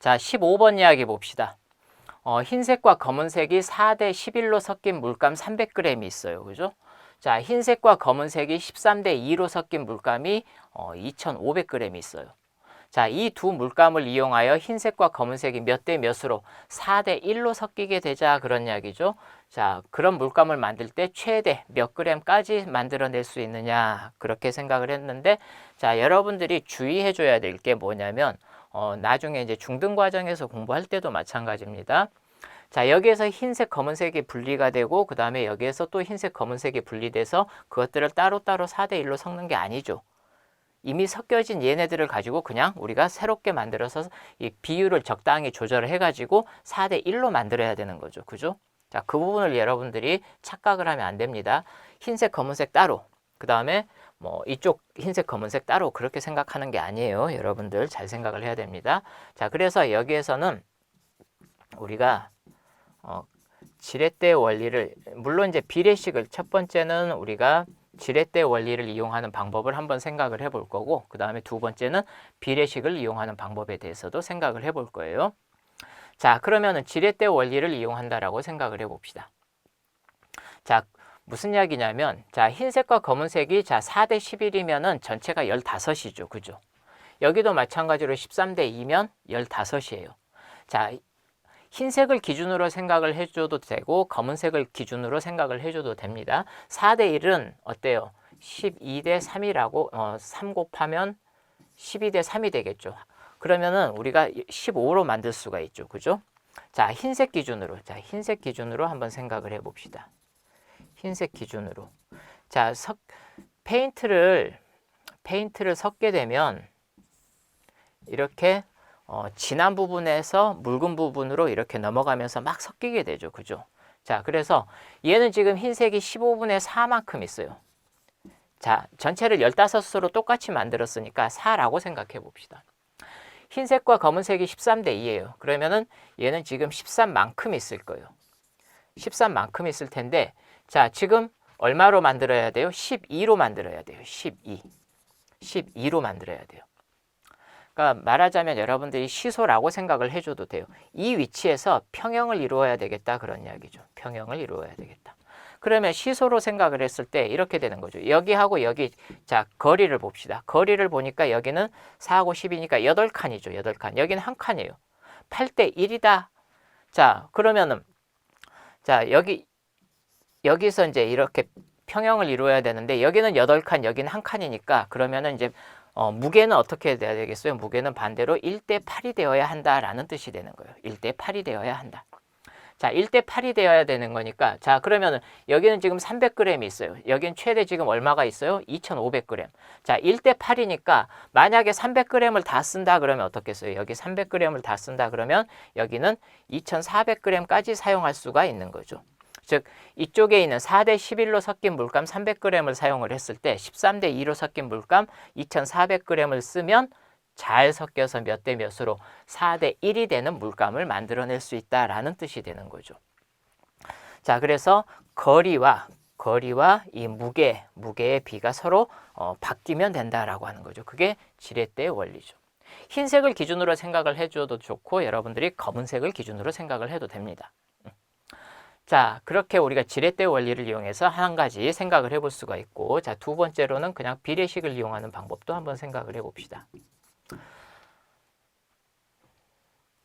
자, 15번 이야기 봅시다. 흰색과 검은색이 4대 11로 섞인 물감 300g이 있어요. 그죠? 자, 흰색과 검은색이 13대 2로 섞인 물감이 2500g이 있어요. 자, 이 두 물감을 이용하여 흰색과 검은색이 몇 대 몇으로 4대 1로 섞이게 되자 그런 이야기죠. 자, 그런 물감을 만들 때 최대 몇 g까지 만들어낼 수 있느냐 그렇게 생각을 했는데, 자, 여러분들이 주의해 줘야 될 게 뭐냐면 나중에 이제 중등 과정에서 공부할 때도 마찬가지입니다. 자, 여기에서 흰색, 검은색이 분리가 되고 그 다음에 여기에서 또 흰색, 검은색이 분리돼서 그것들을 따로따로 4대 1로 섞는 게 아니죠. 이미 섞여진 얘네들을 가지고 그냥 우리가 새롭게 만들어서 이 비율을 적당히 조절을 해가지고 4대 1로 만들어야 되는 거죠. 그죠? 자, 그 부분을 여러분들이 착각을 하면 안 됩니다. 흰색, 검은색 따로, 그 다음에 뭐 이쪽 흰색, 검은색 따로 그렇게 생각하는 게 아니에요. 여러분들 잘 생각을 해야 됩니다. 자, 그래서 여기에서는 우리가 지렛대 원리를, 물론 이제 비례식을 첫 번째는 우리가 지렛대 원리를 이용하는 방법을 한번 생각을 해볼 거고, 그 다음에 두 번째는 비례식을 이용하는 방법에 대해서도 생각을 해볼 거예요. 자, 그러면은 지렛대 원리를 이용한다라고 생각을 해봅시다. 자, 무슨 이야기냐면, 자, 흰색과 검은색이 자 4대 11이면은 전체가 15이죠. 그죠? 여기도 마찬가지로 13대 2면 15이에요. 자, 흰색을 기준으로 생각을 해줘도 되고 검은색을 기준으로 생각을 해줘도 됩니다. 4대 1은 어때요? 12대 3이라고 3 곱하면 12대 3이 되겠죠. 그러면은 우리가 15로 만들 수가 있죠. 그죠? 자, 흰색 기준으로 한번 생각을 해봅시다. 흰색 기준으로. 자, 페인트를 섞게 되면 이렇게 진한 부분에서 묽은 부분으로 이렇게 넘어가면서 막 섞이게 되죠. 그죠? 자, 그래서 얘는 지금 흰색이 15분의 4만큼 있어요. 자, 전체를 15수로 똑같이 만들었으니까 4라고 생각해 봅시다. 흰색과 검은색이 13대 2예요. 그러면은 얘는 지금 13만큼 있을 거예요. 13만큼 있을 텐데, 자, 지금 얼마로 만들어야 돼요? 12로 만들어야 돼요. 12로 만들어야 돼요. 그러니까 말하자면 여러분들이 시소라고 생각을 해줘도 돼요. 이 위치에서 평형을 이루어야 되겠다 그런 이야기죠. 평형을 이루어야 되겠다. 그러면 시소로 생각을 했을 때 이렇게 되는 거죠. 여기하고 여기, 자, 거리를 봅시다. 거리를 보니까 여기는 4하고 10이니까 8칸이죠. 8칸. 여기는 한 칸이에요. 8대 1이다. 자, 그러면은, 자, 여기서 이제 이렇게 평형을 이루어야 되는데 여기는 8칸, 여기는 한 칸이니까 그러면은 이제 무게는 어떻게 돼야 되겠어요? 무게는 반대로 1대 8이 되어야 한다라는 뜻이 되는 거예요. 1대 8이 되어야 한다. 자, 1대 8이 되어야 되는 거니까, 자, 그러면은 여기는 지금 300g이 있어요. 여기는 최대 지금 얼마가 있어요? 2500g. 자, 1대 8이니까 만약에 300g을 다 쓴다 그러면 어떻겠어요? 여기 300g을 다 쓴다 그러면 여기는 2400g까지 사용할 수가 있는 거죠. 즉 이쪽에 있는 4대 11로 섞인 물감 300g을 사용을 했을 때 13대 2로 섞인 물감 2400g을 쓰면 잘 섞여서 몇 대 몇으로 4대 1이 되는 물감을 만들어낼 수 있다라는 뜻이 되는 거죠. 자, 그래서 거리와 이 무게의 비가 서로 바뀌면 된다라고 하는 거죠. 그게 지렛대의 원리죠. 흰색을 기준으로 생각을 해줘도 좋고 여러분들이 검은색을 기준으로 생각을 해도 됩니다. 자, 그렇게 우리가 지렛대 원리를 이용해서 한 가지 생각을 해볼 수가 있고, 자, 두 번째로는 그냥 비례식을 이용하는 방법도 한번 생각을 해봅시다.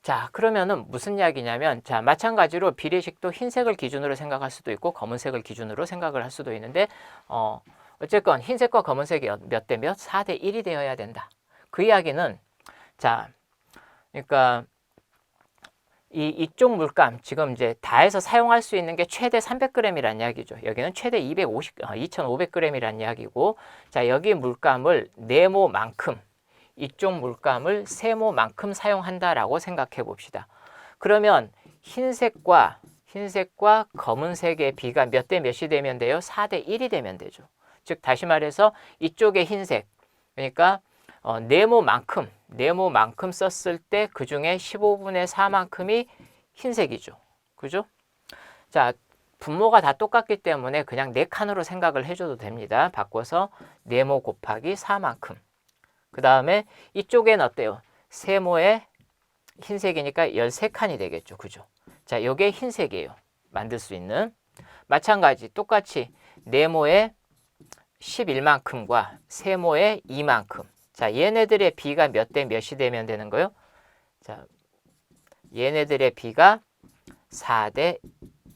자, 그러면은 무슨 이야기냐면, 자, 마찬가지로 비례식도 흰색을 기준으로 생각할 수도 있고 검은색을 기준으로 생각을 할 수도 있는데 어쨌건 흰색과 검은색이 몇 대 몇? 4대 1이 되어야 된다. 그 이야기는, 자, 그러니까 이쪽 물감 지금 이제 다 해서 사용할 수 있는 게 최대 300g이라는 이야기죠. 여기는 최대 2500g이라는 이야기고, 자, 여기 물감을 네모만큼, 이쪽 물감을 세모만큼 사용한다라고 생각해 봅시다. 그러면 흰색과 검은색의 비가 몇 대 몇이 되면 돼요? 4대 1이 되면 되죠. 즉 다시 말해서 이쪽의 흰색, 그러니까 네모만큼 썼을 때 그 중에 15분의 4만큼이 흰색이죠. 그죠? 자, 분모가 다 똑같기 때문에 그냥 4칸으로 생각을 해줘도 됩니다. 바꿔서 네모 곱하기 4만큼. 그 다음에 이쪽엔 어때요? 세모에 흰색이니까 13칸이 되겠죠. 그죠? 자, 요게 흰색이에요. 만들 수 있는. 마찬가지 똑같이 네모의 11만큼과 세모의 2만큼. 자, 얘네들의 비가 몇 대 몇이 되면 되는 거예요? 자, 얘네들의 비가 4대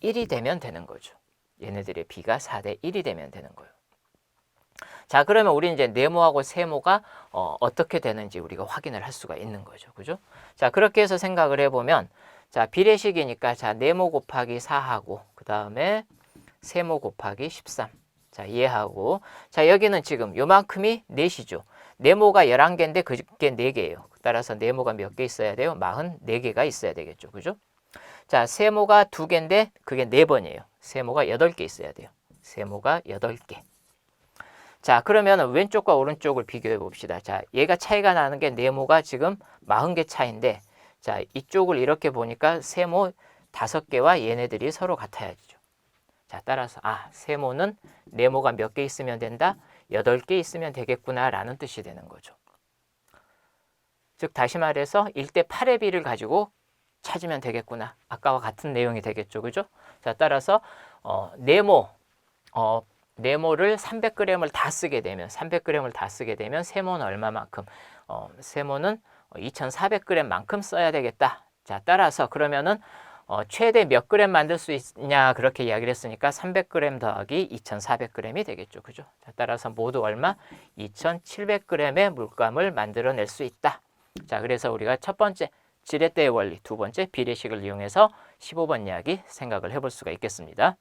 1이 되면 되는 거죠. 얘네들의 비가 4대 1이 되면 되는 거예요. 자, 그러면 우리 이제 네모하고 세모가 어떻게 되는지 우리가 확인을 할 수가 있는 거죠. 그죠? 자, 그렇게 해서 생각을 해보면, 자, 비례식이니까, 자, 네모 곱하기 4하고, 그 다음에 세모 곱하기 13. 자, 얘하고, 자, 여기는 지금 요만큼이 넷이죠. 네모가 11개인데 그게 4개예요. 따라서 네모가 몇 개 있어야 돼요? 44개가 있어야 되겠죠. 그죠? 자, 세모가 2개인데 그게 4번이에요. 세모가 8개 있어야 돼요. 세모가 8개. 자, 그러면 왼쪽과 오른쪽을 비교해 봅시다. 자, 얘가 차이가 나는 게 네모가 지금 40개 차인데, 자, 이쪽을 이렇게 보니까 세모 5개와 얘네들이 서로 같아야죠. 자, 따라서 세모는 네모가 몇 개 있으면 된다? 8개 있으면 되겠구나 라는 뜻이 되는 거죠. 즉 다시 말해서 1대 8의 비를 가지고 찾으면 되겠구나. 아까와 같은 내용이 되겠죠. 그죠? 자, 따라서 네모를 300g을 다 쓰게 되면 300g을 다 쓰게 되면 세모는 얼마만큼? 세모는 2400g만큼 써야 되겠다. 자, 따라서 그러면은 최대 몇 그램 만들 수 있냐 그렇게 이야기를 했으니까 300g 더하기 2400g이 되겠죠. 그죠? 자, 따라서 모두 얼마? 2700g의 물감을 만들어낼 수 있다. 자, 그래서 우리가 첫 번째 지렛대의 원리, 두 번째 비례식을 이용해서 15번 이야기 생각을 해볼 수가 있겠습니다.